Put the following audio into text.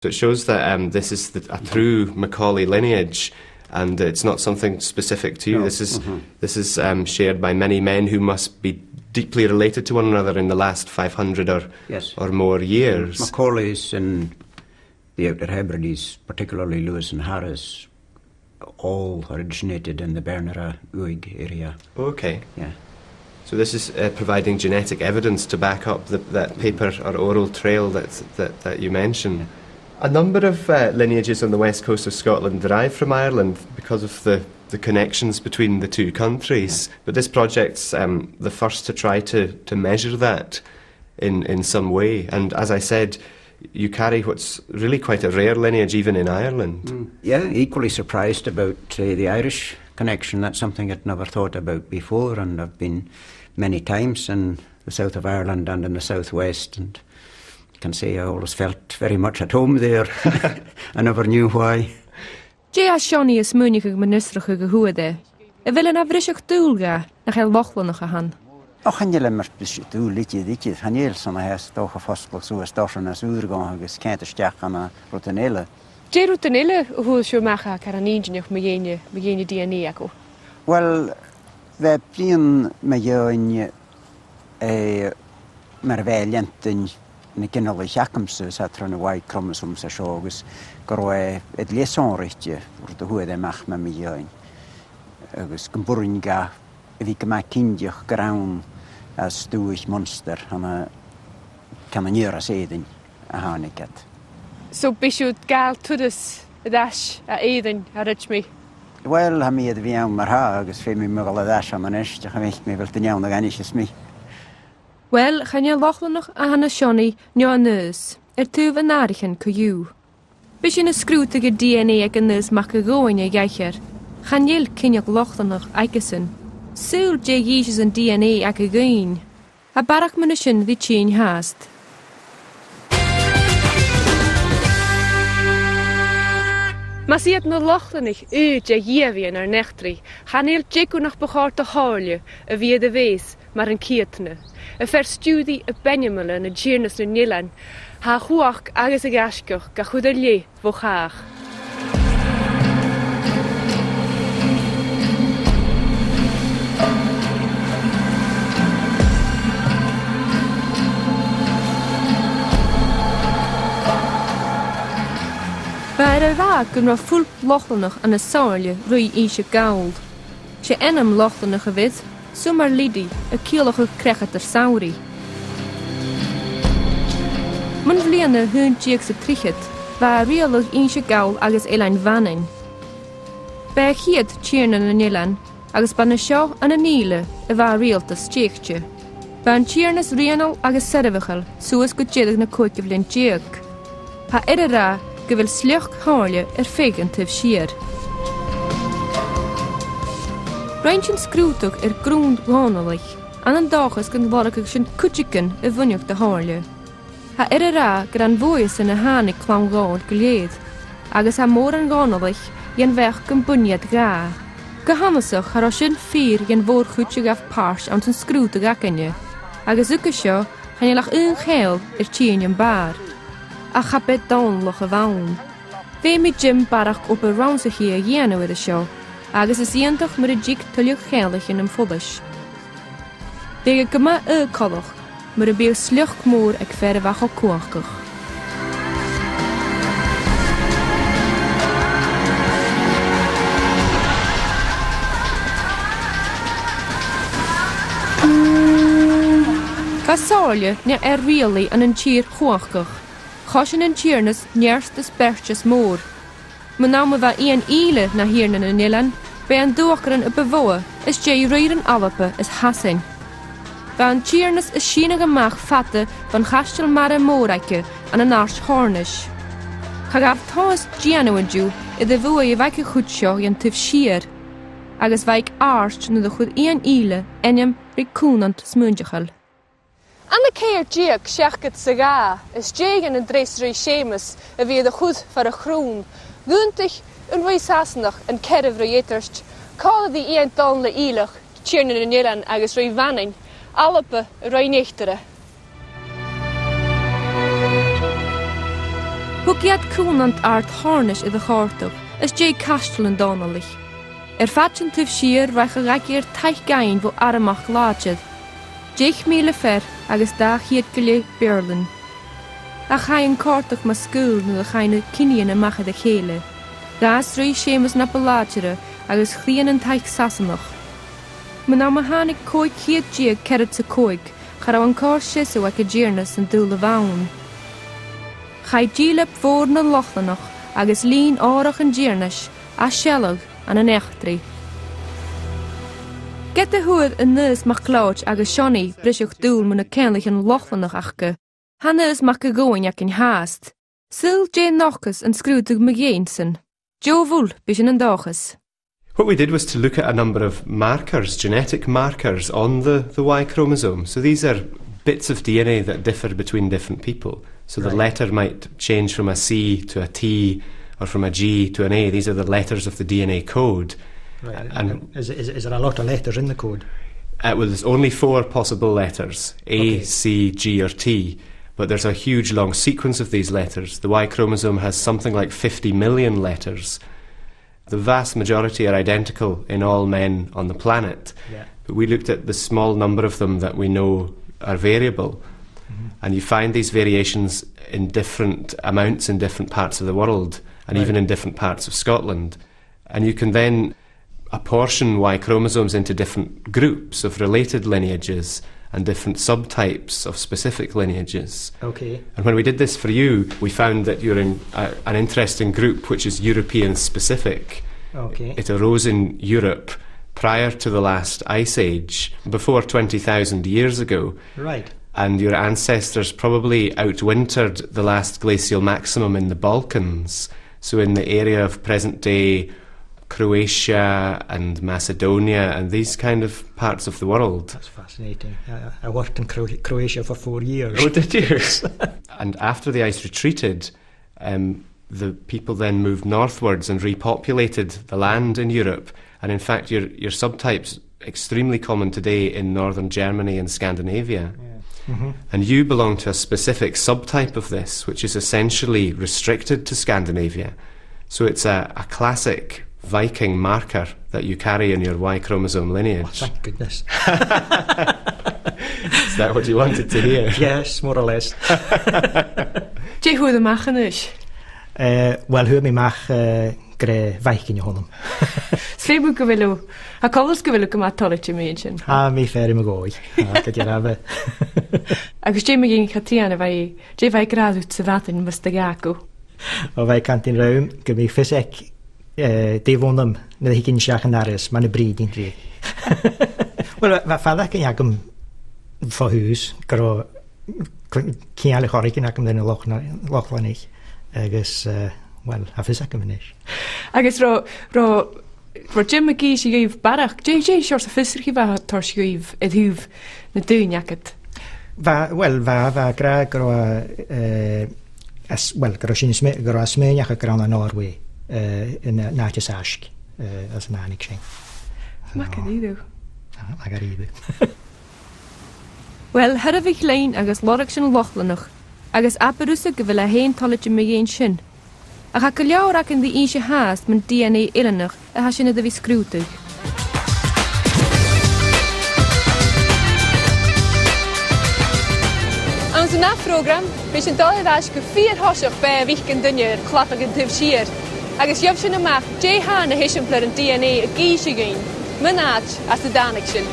So it shows that this is a true Macaulay lineage, and it's not something specific to you. No. This is shared by many men who must be deeply related to one another in the last 500 or more years. Macaulays and the Outer Hebrides, particularly Lewis and Harris, all originated in the Bernera Uig area. Okay. Yeah. So this is providing genetic evidence to back up that paper or oral trail that you mentioned. Yeah. A number of lineages on the west coast of Scotland derive from Ireland because of the connections between the two countries. Yeah. But this project's the first to try to measure that in some way. And as I said, you carry what's really quite a rare lineage even in Ireland. Yeah, equally surprised about the Irish connection. That's something I'd never thought about before, and I've been many times in the south of Ireland and in the southwest, and I can say I always felt very much at home there. I never knew why. Jé a Seánnaí is muinneach ministracha go huaide. A bhfuil an bhriseach dúlga nach Lochlanach a han. Och han gillar mer du lite han gillar såna här stora fastslag så är stationen så urgång agus känta stjärna rutinella. Jé rutinella hur sjö macha karanínjach megene DNA ako. Well, we plien med jöin mer väljenten ne kennelige jakkamse satrone wai kromosom sa shogus gorwe et liaisonrichtje voor de hoe de mag met me jöin. Agus geboringa vi kema kindjach graun as duich monster han kan man göra sedan a hanikat. So bishut gal tudus dash a eden a rich me. Well, ha mi vi am mar ha agus fe mi mogala dash a manesh ja gemecht me wel te nyau na ganishes mi. Wel, gaan je Lochlanach a hanna Seánnaí nua neus tu van narichen coú. Bis in a scrútige DNA ag an neus mach a goin a geicher. Gaan jil kinjach Lochlanach aikesen. Súl dé díis an DNA ag a gain. A barach man sin vi tsin haast. Mas iad na Lochlanach dé dhéhíon ar nechtri. Gaan il jiku nach begaart te hále a wie de wees mar an kietne. A fer stúdi a benjamile na djirnas na nilan. Ha chuach agus a gascoch ga chud a lé vochaach. Bij de raak kunnen we vol Lochlanach aan de saarje rui isje gauld. Ze enam Lochlanach gewit, zomaar lidi, een kielige krechter sauri. Mijn vliende hun tjekse trichet, waar reëlig isje gauld agus elan vanen. Bij giet tjerne na nilan, agus ban show aan een niele, waar realtas tjechtje. Bij een tjernes rienal agus servichel, zoals gutjedig na koekje vlien tjek. Ha edera, gewil slioch hále fégan tif siar. Reinsin scrútach grún gánalich, an an dáchas gan bharach sin cútican a bhuineach de hále. Ha rá gur an bhuas in na hánig clán gáil go léad, agus ha mór an gánalich jan bheith gan buniad gá. Go hamasach har sin fír jan bhór chúte gaf párs an san scrútach acanne, agus uca seo han lach chéil tíon an bar. A chapet dawn loch a fawn. Fe mi Jim barach op a rounsa hi a dhéana with a seo, agus is iantach mar a jig tuliach chéalach in an fodais. Bega gyma colach, mar a beag slioch mór ag fer a fach o cuachgach. Ga sáile ne rialaí an an tír cuachgach. Choshin an tjirnas nearstas berchas mór. Man ná ma bheith íon íle na hiarna na nilan, be an dúachran a bevóa is dé roiir an ALBA is hasin. Be an tjirnas is sína amach fatte van chastal mar a móraice an an árs hórnis. Cha gaf tás gianúidú I de bhua I bhaice chud seo an tif siar, agus bhaig ást na de chud íon íle enim ricúnant smúndechal. Anna céir díag seachgad sa gá, is dégan an dreisrí sémas a bhí a chud far a chrún, gúntich an bhui sasnach an ceirh réitarst, cála bhí íon dán le ílach, tíirna na nilan agus roi vannain, ALBA roi néchtare. Hwgiad cwnant art harnish iddo chortog, ys jay castel yn donalich. Fatchen tyf sir raich ragir taich gain fo aramach lachid. Jech mile fer agus da hiet gile Berlin. A chain cortog ma school na da chain kinian a machad a chele. Gas rei seamus na belagere agus chlian an taich sasamach. Man am a hanig coig hiet jig kerrit sa coig, char an cor sisu ac a jearnas an dúla vaun. Chai dílep fór na lochlanach agus lín árach an jearnas, a shellag an an echtri. Get de hoed een neus mag clouch agus Shani brisjoch doel mun a kenlich an lochlanach achke. Han neus mag a goin jak in haast. Sil Jane nochus en screwtug megeensen. Jo voel bishin an dages. What we did was to look at a number of markers, genetic markers on the Y chromosome. So these are bits of DNA that differ between different people. So the letter might change from a C to a T or from a G to an A. These are the letters of the DNA code. Right. And is there a lot of letters in the code? Well, there's only 4 possible letters, A, C, G or T. But there's a huge long sequence of these letters. The Y chromosome has something like 50 million letters. The vast majority are identical in all men on the planet. Yeah. But we looked at the small number of them that we know are variable. And you find these variations in different amounts in different parts of the world, and even in different parts of Scotland. And you can then apportion Y chromosomes into different groups of related lineages and different subtypes of specific lineages. Okay. And when we did this for you, we found that you're in an interesting group which is European specific. Okay. It arose in Europe prior to the last ice age, before 20,000 years ago. Right. And your ancestors probably outwintered the last glacial maximum in the Balkans, so in the area of present-day Croatia and Macedonia and these kind of parts of the world. That's fascinating. I worked in Croatia for 4 years. Oh, did you? And after the ice retreated, the people then moved northwards and repopulated the land in Europe. And in fact, your subtype's extremely common today in northern Germany and Scandinavia. Yeah. Mm-hmm. And you belong to a specific subtype of this, which is essentially restricted to Scandinavia. So it's a classic Viking marker that you carry in your Y chromosome lineage. Oh, thank goodness. Is that what you wanted to hear? Yes, more or less. Do you know the machen is? Well, who me mach gre Viking honum. Sveibu gwylu. A colos gwylu gyma tolet i meidyn. Mi fer i magoi. Gyd i'r afe. Agus jay magin chatian fai grad ut syfatin mystagagu. O fai cantin rawn, gymi ffysec defonam na higyn siach yn aris, ma'n y bryd i'n dri. Wel, fa ffadach yn agam fo hws, gyro cial y chorig yn agam dyn y lochlanich. Agus, wel, a ffysec yn mynish. Agus ro Jim McGee si gyf barach, jay siors a ffysr chi fa tor si gyf edhwf na dyn iacad? Wel, fa gra gyro gyro sy'n smynach a gyro na Norwy yn natis asg as yn anig sy'n. Mac ar iddo. Mac ar iddo. Wel, hyraf eich lein agus lorach sy'n lochlanach, agus aberwsa gyfel a hen tolet yn mygyn sy'n. Ac ac yliawr ac yn ddi eisiau haast mewn DNA ilanach a hasyn iddo fi sgrwtug. Aan zo'n program is een dal was ge 4 hossig bij wieken dunje klapper gedivseerd. Agus job sy'n ymach, jay han a hysyn plur yn DNA a geisio gyn. Mynaat as de danig sy'n.